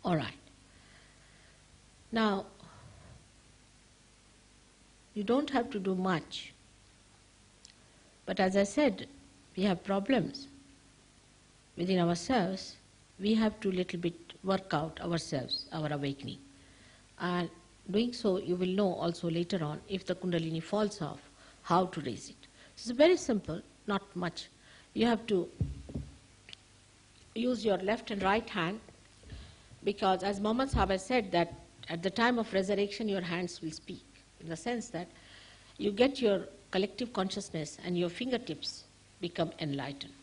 All right. Now, you don't have to do much. But as I said, we have problems within ourselves. We have to little bit work out ourselves, our awakening. And doing so, you will know also later on, if the Kundalini falls off, how to raise it. It's very simple, not much. You have to use your left and right hand, because as Muhammad Sahaba said that at the time of resurrection your hands will speak, in the sense that you get your collective consciousness and your fingertips become enlightened.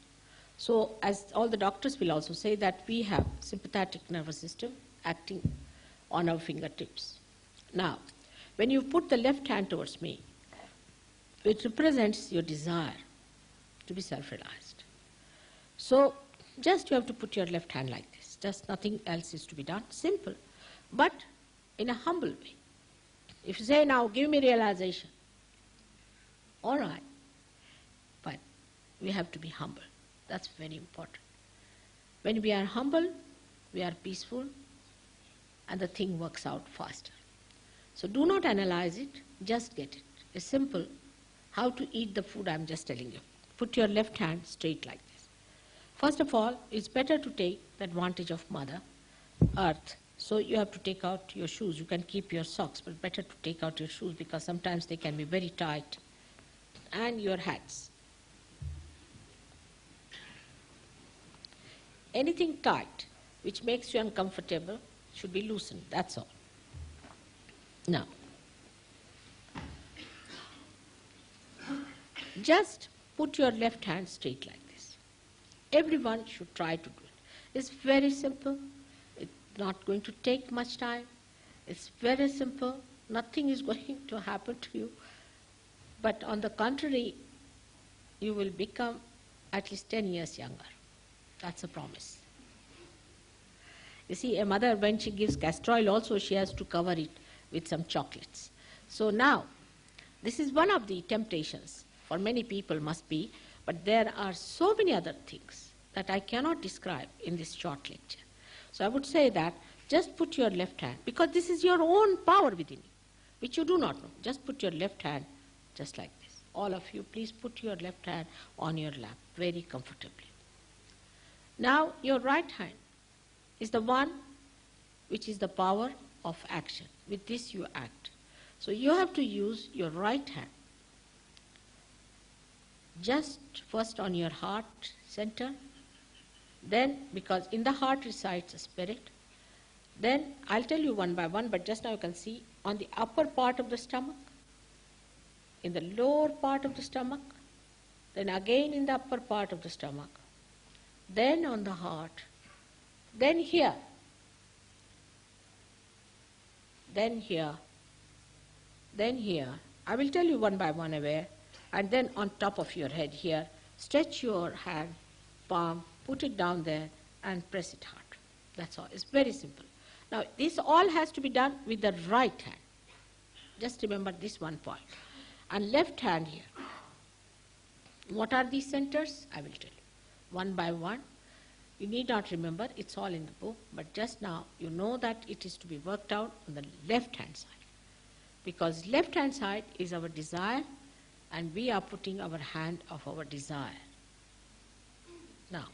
So as all the doctors will also say that we have sympathetic nervous system acting on our fingertips. Now, when you put the left hand towards me, it represents your desire to be self-realized. So just you have to put your left hand like this. Just nothing else is to be done. Simple, but in a humble way. If you say, now give me realization, all right, but we have to be humble. That's very important. When we are humble, we are peaceful, and the thing works out faster. So do not analyze it, just get it. It's simple. How to eat the food, I'm just telling you. Put your left hand straight like this. First of all, it's better to take the advantage of Mother Earth. So you have to take out your shoes. You can keep your socks, but better to take out your shoes because sometimes they can be very tight. And your hats. Anything tight which makes you uncomfortable should be loosened, that's all. Now, just put your left hand straight like this. Everyone should try to do it. It's very simple. It's not going to take much time. It's very simple. Nothing is going to happen to you. But on the contrary, you will become at least 10 years younger. That's a promise. You see, a mother, when she gives castor oil also, she has to cover it with some chocolates. So now, this is one of the temptations for many people must be, but there are so many other things that I cannot describe in this short lecture. So I would say that just put your left hand, because this is your own power within you, which you do not know. Just put your left hand just like this. All of you, please put your left hand on your lap very comfortably. Now, your right hand is the one which is the power of action. With this you act. So you have to use your right hand just first on your heart center, then, because in the heart resides a spirit, then I'll tell you one by one, but just now you can see on the upper part of the stomach, in the lower part of the stomach, then again in the upper part of the stomach, then on the heart, then here, then here, then here. I will tell you one by one where, and then on top of your head here, stretch your hand, palm, put it down there and press it hard. That's all. It's very simple. Now, this all has to be done with the right hand. Just remember this one point. And left hand here. What are these centers? I will tell you. One by one. You need not remember, it's all in the book, but just now you know that it is to be worked out on the left-hand side. Because left-hand side is our desire, and we are putting our hand of our desire. Now,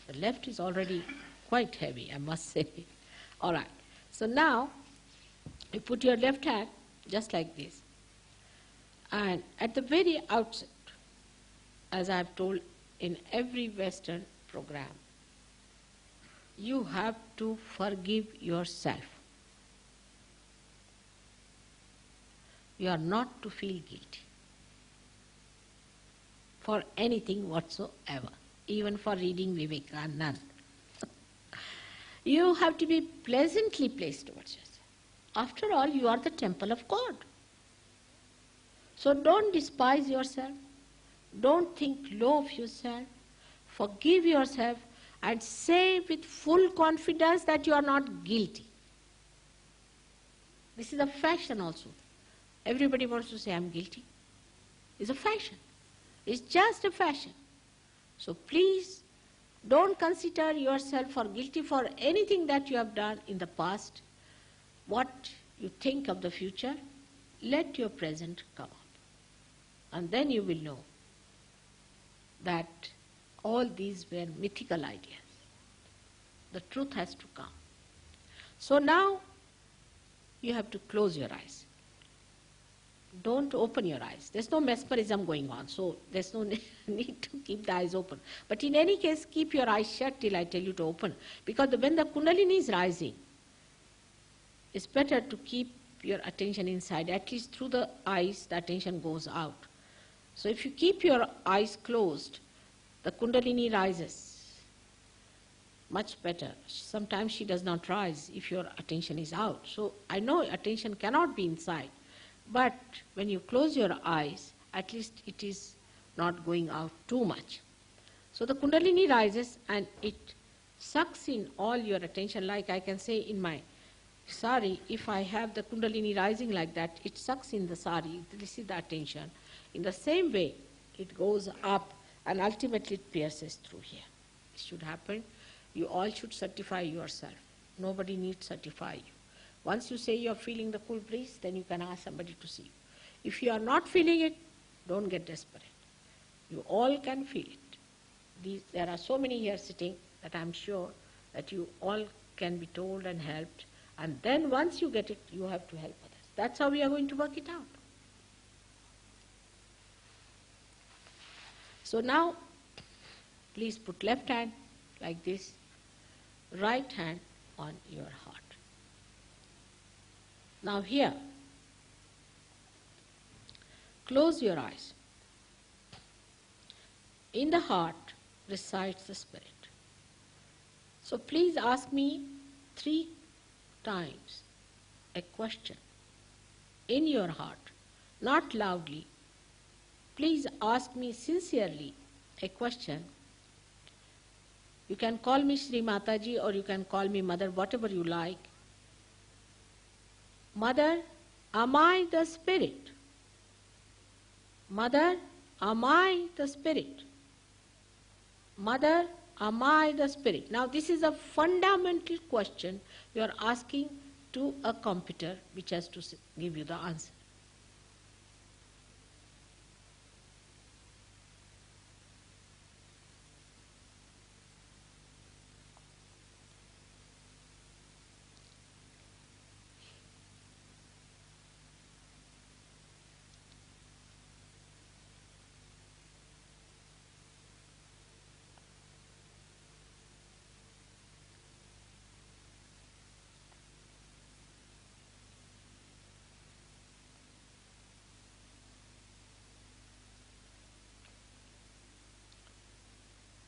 the left is already quite heavy, I must say. All right. So now, you put your left hand just like this. And at the very outset, as I have told in every Western program, you have to forgive yourself. You are not to feel guilty for anything whatsoever, even for reading Vivekananda. You have to be pleasantly placed towards yourself. After all, you are the temple of God. So don't despise yourself. Don't think low of yourself. Forgive yourself and say with full confidence that you are not guilty. This is a fashion also. Everybody wants to say, I'm guilty. It's a fashion. It's just a fashion. So please Don't consider yourself or guilty for anything that you have done in the past. What you think of the future, let your present come up. And then you will know that all these were mythical ideas. The truth has to come. So now you have to close your eyes. Don't open your eyes. There's no mesmerism going on, so there's no need to keep the eyes open. But in any case, keep your eyes shut till I tell you to open. Because when the Kundalini is rising, it's better to keep your attention inside. At least through the eyes, the attention goes out. So if you keep your eyes closed, the Kundalini rises much better. Sometimes she does not rise if your attention is out. So I know attention cannot be inside. But when you close your eyes, at least it is not going out too much. So the Kundalini rises and it sucks in all your attention. Like I can say in my sari, if I have the Kundalini rising like that, it sucks in the sari. This is the attention. In the same way, it goes up and ultimately it pierces through here. It should happen. You all should certify yourself. Nobody needs to certify you. Once you say you are feeling the cool breeze, then you can ask somebody to see you. If you are not feeling it, don't get desperate. You all can feel it. There are so many here sitting that I am sure that you all can be told and helped. And then once you get it, you have to help others. That's how we are going to work it out. So now, please put left hand like this, right hand on your heart. Now here, close your eyes. In the heart resides the Spirit. So please ask me 3 times a question in your heart, not loudly. Please ask me sincerely a question. You can call me Shri Mataji or you can call me Mother, whatever you like. Mother, am I the Spirit? Mother, am I the Spirit? Mother, am I the Spirit? Now this is a fundamental question you are asking to a computer which has to give you the answer.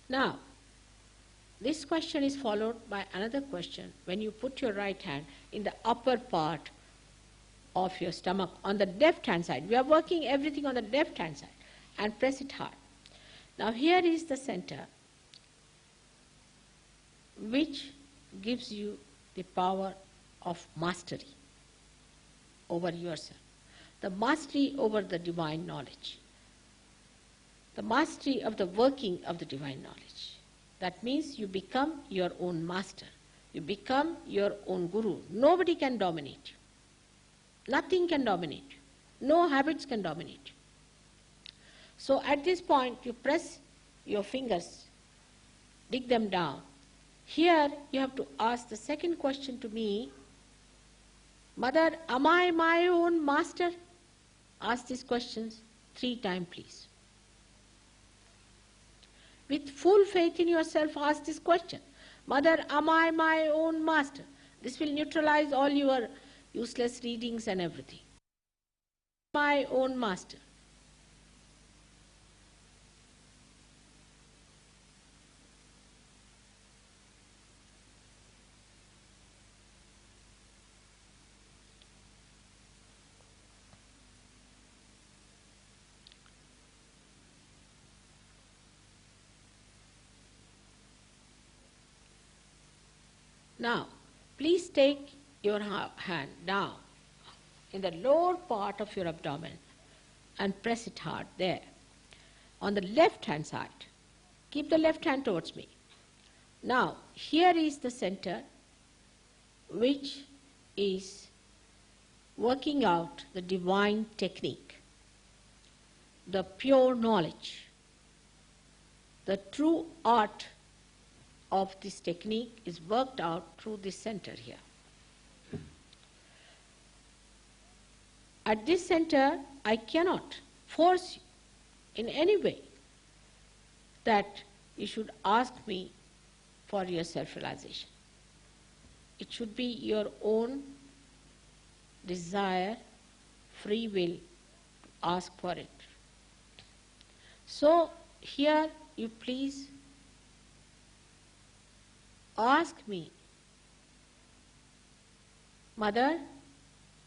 Now, this question is followed by another question. When you put your right hand in the upper part of your stomach on the left hand side, we are working everything on the left hand side, and press it hard. Now here is the center which gives you the power of mastery over yourself, the mastery over the divine knowledge, the mastery of the working of the divine knowledge. That means you become your own master. You become your own guru. Nobody can dominate you. Nothing can dominate you. No habits can dominate you. So at this point, you press your fingers, dig them down. Here you have to ask the second question to me. Mother, am I my own master? Ask these questions 3 times, please. With full faith in yourself, ask this question. Mother, am I my own master? This will neutralize all your useless readings and everything. My own master. Now, please take your hand down in the lower part of your abdomen and press it hard there. On the left hand side, keep the left hand towards me Now, here is the center which is working out the divine technique, the pure knowledge. The true art of this technique is worked out through this center here. At this center, I cannot force you in any way that you should ask me for your self-realization. It should be your own desire, free will to ask for it. So, here you please ask me, Mother,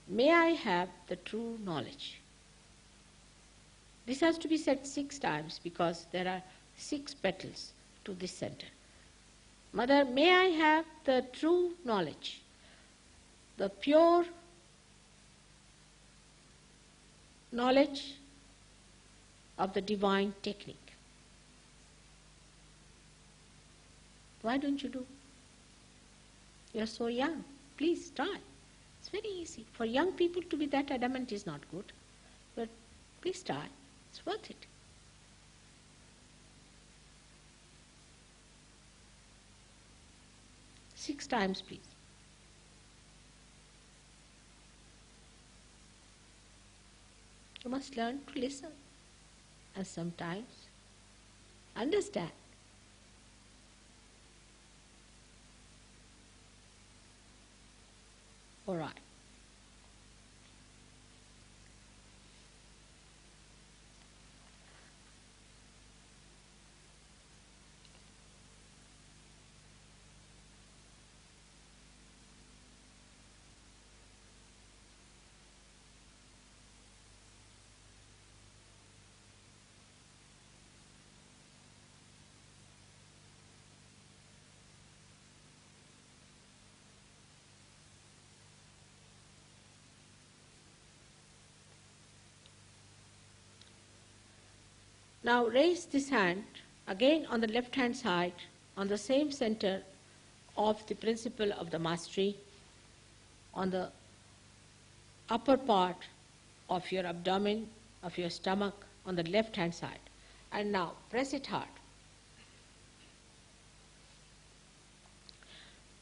may I have the true knowledge? This has to be said 6 times because there are 6 petals to this center. Mother, may I have the true knowledge, the pure knowledge of the divine technique. Why don't you do? You are so young. Please try. It's very easy. For young people to be that adamant is not good. But please try. It's worth it. Six times, please. You must learn to listen and sometimes understand. All right. Now raise this hand again on the left hand side on the same center of the principle of the mastery on the upper part of your abdomen, of your stomach on the left hand side. And now press it hard.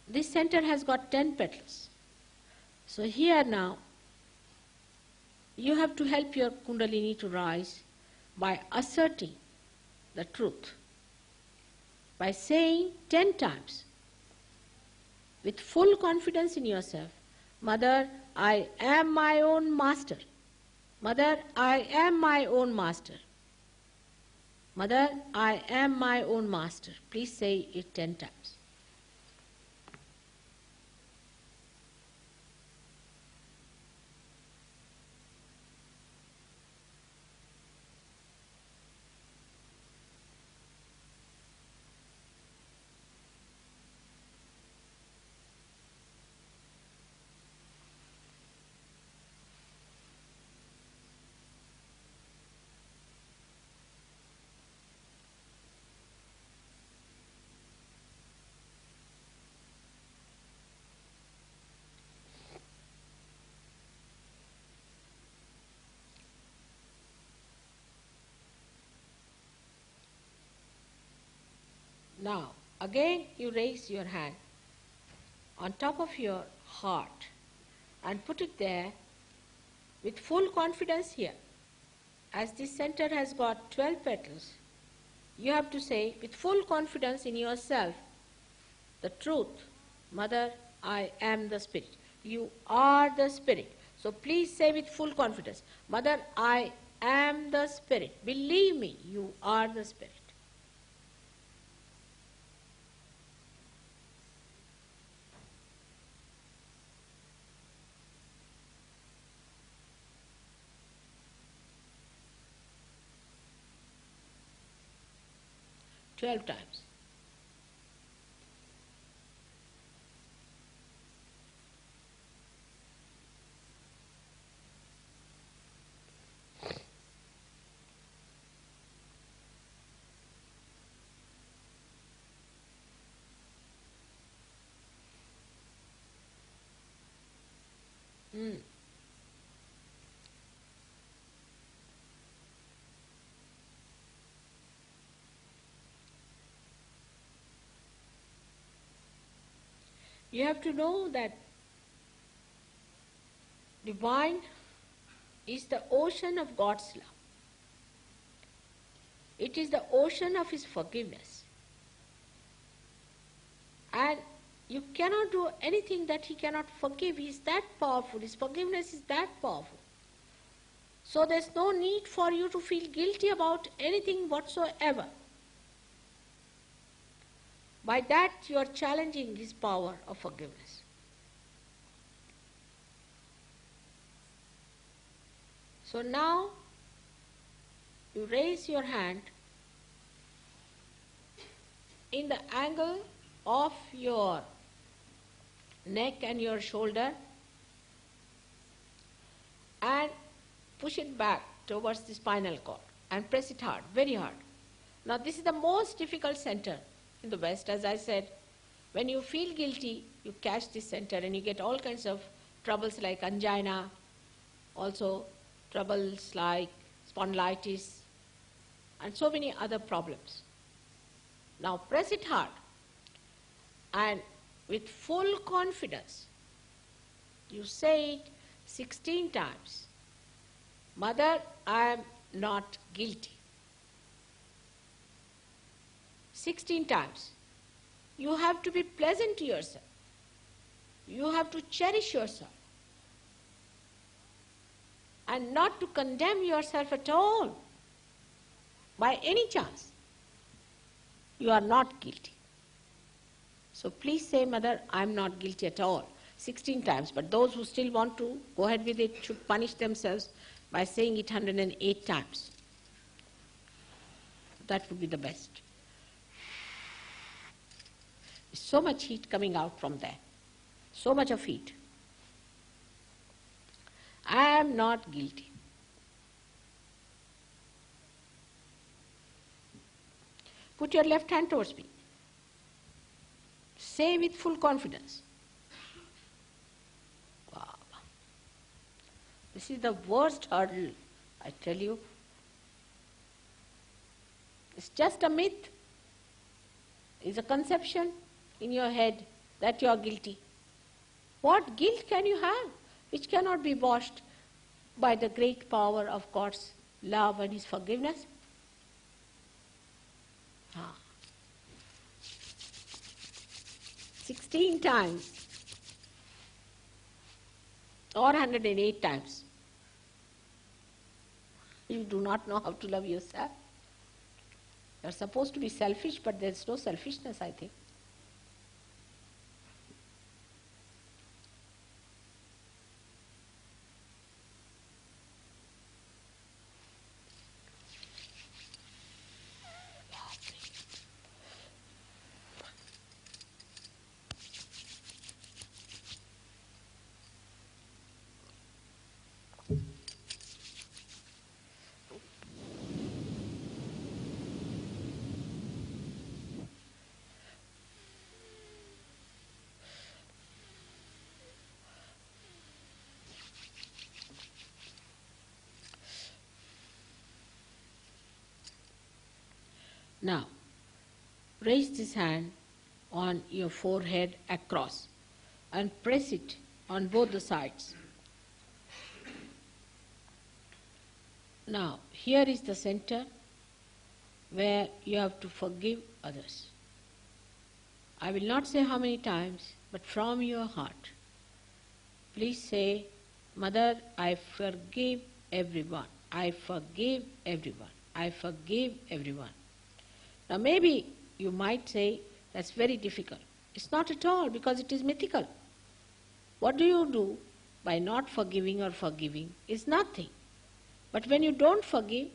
This center has got 10 petals. So here now you have to help your Kundalini to rise by asserting the truth, by saying 10 times with full confidence in yourself, Mother, I am my own master. Mother, I am my own master. Mother, I am my own master. Please say it 10 times. Now, again you raise your hand on top of your heart and put it there with full confidence here. As this center has got 12 petals, you have to say with full confidence in yourself the truth, Mother, I am the Spirit. You are the Spirit. So please say with full confidence, Mother, I am the Spirit. Believe me, you are the Spirit. Twelve times. Mm. You have to know that divine is the ocean of God's love. It is the ocean of His forgiveness. And you cannot do anything that He cannot forgive. He is that powerful. His forgiveness is that powerful. So there's no need for you to feel guilty about anything whatsoever. By that you are challenging His power of forgiveness. So now you raise your hand in the angle of your neck and your shoulder and push it back towards the spinal cord and press it hard, very hard. Now this is the most difficult center in the West. As I said, when you feel guilty, you catch this center and you get all kinds of troubles like angina, also troubles like spondylitis and so many other problems. Now press it hard and with full confidence you say it 16 times. Mother, I am not guilty. 16 times. You have to be pleasant to yourself. You have to cherish yourself and not to condemn yourself at all by any chance. You are not guilty. So please say, Mother, I am not guilty at all, 16 times. But those who still want to go ahead with it should punish themselves by saying it 108 times. That would be the best. There's so much heat coming out from there. So much of heat. I am not guilty. Put your left hand towards me. Say with full confidence. Wow. This is the worst hurdle, I tell you. It's just a myth. It's a conception in your head that you are guilty. What guilt can you have which cannot be washed by the great power of God's love and His forgiveness? 16 times or 108 times. You do not know how to love yourself. You are supposed to be selfish, but there is no selfishness, I think. Now, raise this hand on your forehead across and press it on both the sides. Now, here is the center where you have to forgive others. I will not say how many times, but from your heart. Please say, Mother, I forgive everyone. I forgive everyone. I forgive everyone. Now maybe you might say, that's very difficult. It's not at all, because it is mythical. What do you do by not forgiving or forgiving is nothing. But when you don't forgive,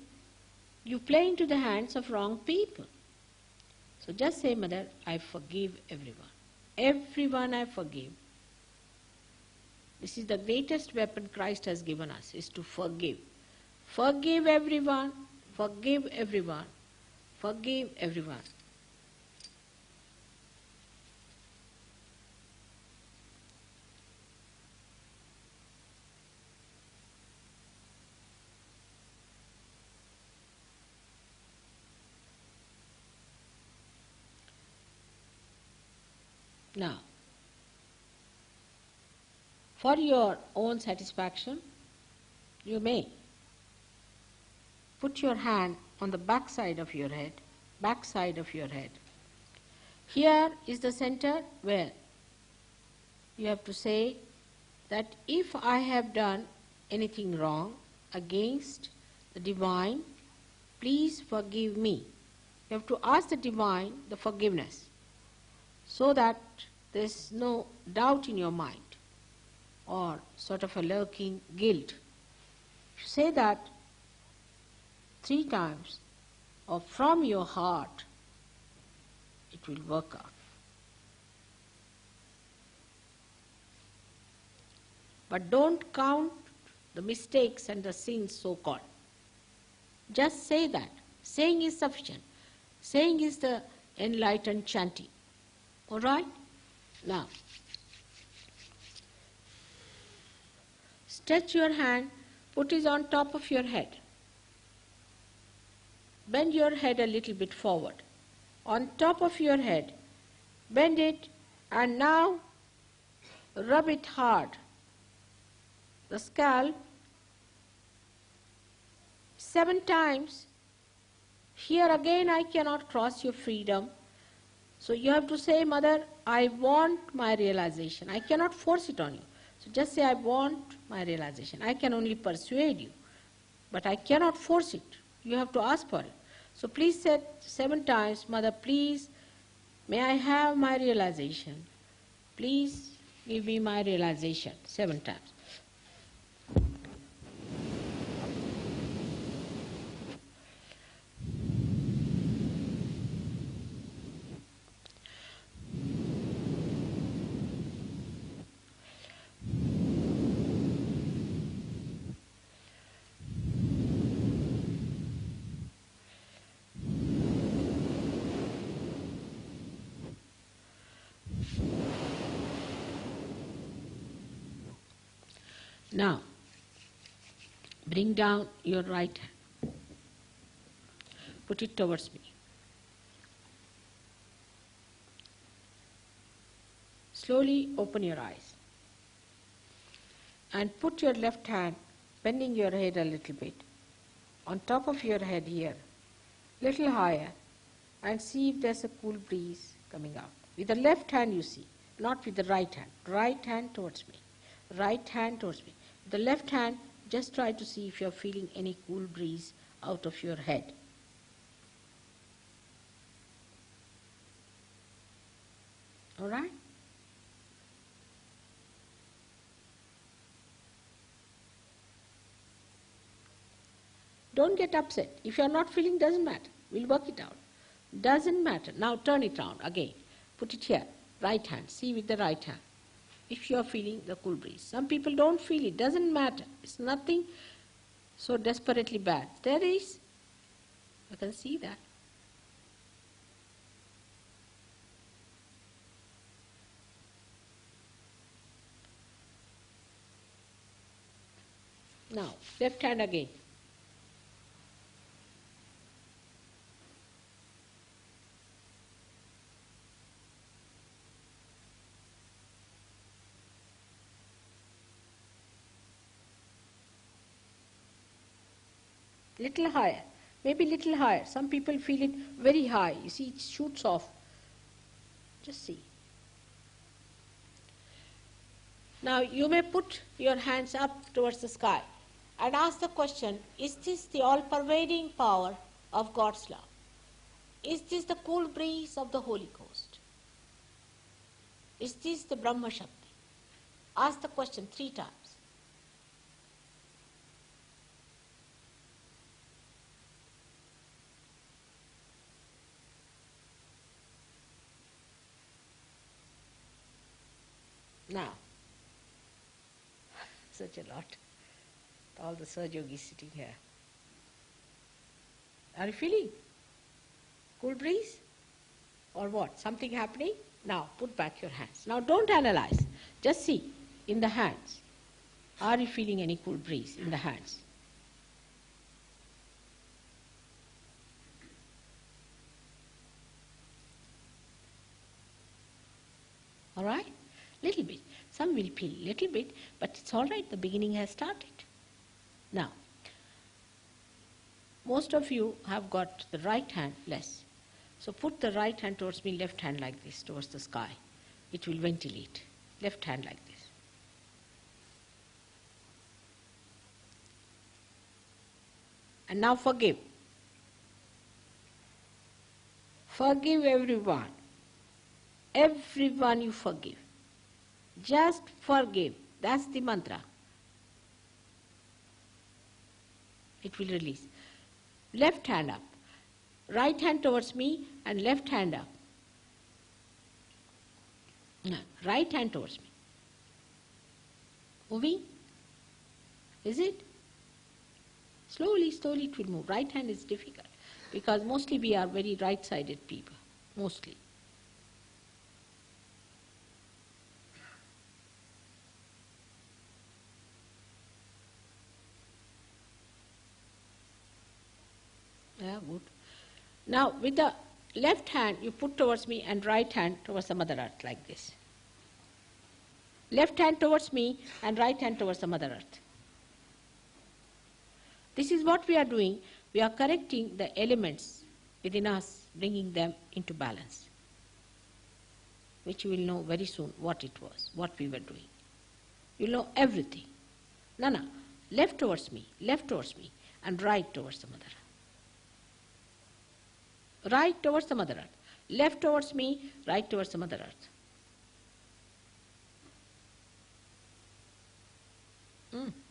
you play into the hands of wrong people. So just say, Mother, I forgive everyone. Everyone I forgive. This is the greatest weapon Christ has given us, is to forgive. Forgive everyone, forgive everyone, forgive everyone. Now, for your own satisfaction, you may put your hand on the back side of your head, Here is the center where you have to say that if I have done anything wrong against the Divine, please forgive me. You have to ask the Divine the forgiveness so that there is no doubt in your mind or sort of a lurking guilt. If you say that 3 times or from your heart, it will work out. But don't count the mistakes and the sins so-called. Just say that. Saying is sufficient. Saying is the enlightened chanting. All right? Now, stretch your hand, put it on top of your head. Bend your head a little bit forward. On top of your head, bend it, and now rub it hard. The scalp 7 times. Here again I cannot cross your freedom. So you have to say, Mother, I want my realization. I cannot force it on you. So just say, I want my realization. I can only persuade you, but I cannot force it. You have to ask for it. So please say 7 times, Mother, please, may I have my realization. Please give me my realization. 7 times. Now, bring down your right hand. Put it towards me. Slowly open your eyes. And put your left hand, bending your head a little bit, on top of your head here, little higher, and see if there's a cool breeze coming out. With the left hand you see, not with the right hand. Right hand towards me. Right hand towards me. The left hand, just try to see if you are feeling any cool breeze out of your head. All right? Don't get upset. If you are not feeling, doesn't matter. We'll work it out. Doesn't matter. Now turn it round again. Put it here. Right hand. See with the right hand. If you are feeling the cool breeze. Some people don't feel it. Doesn't matter. It's nothing so desperately bad. There is. You can see that. Now, left hand again. Little higher, maybe little higher. Some people feel it very high. You see, it shoots off. Just see. Now you may put your hands up towards the sky and ask the question, is this the all-pervading power of God's love? Is this the cool breeze of the Holy Ghost? Is this the Brahma Shakti? Ask the question 3 times. Now, such a lot. All the Sahaja Yogis sitting here. Are you feeling cool breeze? Or what? Something happening? Now, put back your hands. Now, don't analyze. Just see in the hands. Are you feeling any cool breeze in the hands? All right? Little bit. Some will feel little bit, but it's all right. The beginning has started. Now, most of you have got the right hand less. So put the right hand towards me, left hand like this, towards the sky. It will ventilate. Left hand like this. And now forgive. Forgive everyone. Everyone you forgive. Just forgive. That's the mantra. It will release. Left hand up. Right hand towards me and left hand up. No, right hand towards me. Moving? Is it? Slowly, slowly it will move. Right hand is difficult because mostly we are very right-sided people. Mostly. Yeah, good. Now with the left hand you put towards me and right hand towards the Mother Earth like this. Left hand towards me and right hand towards the Mother Earth. This is what we are doing. We are correcting the elements within us, bringing them into balance, which you will know very soon what it was, what we were doing. You will know everything. No, left towards me, and right towards the Mother Earth. Right towards the Mother Earth. Left towards me, right towards the Mother Earth.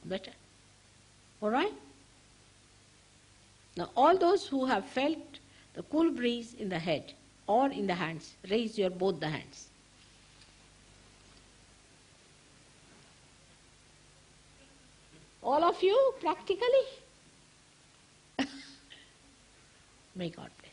Better. All right? Now all those who have felt the cool breeze in the head or in the hands, raise your both the hands. All of you, practically? May God bless.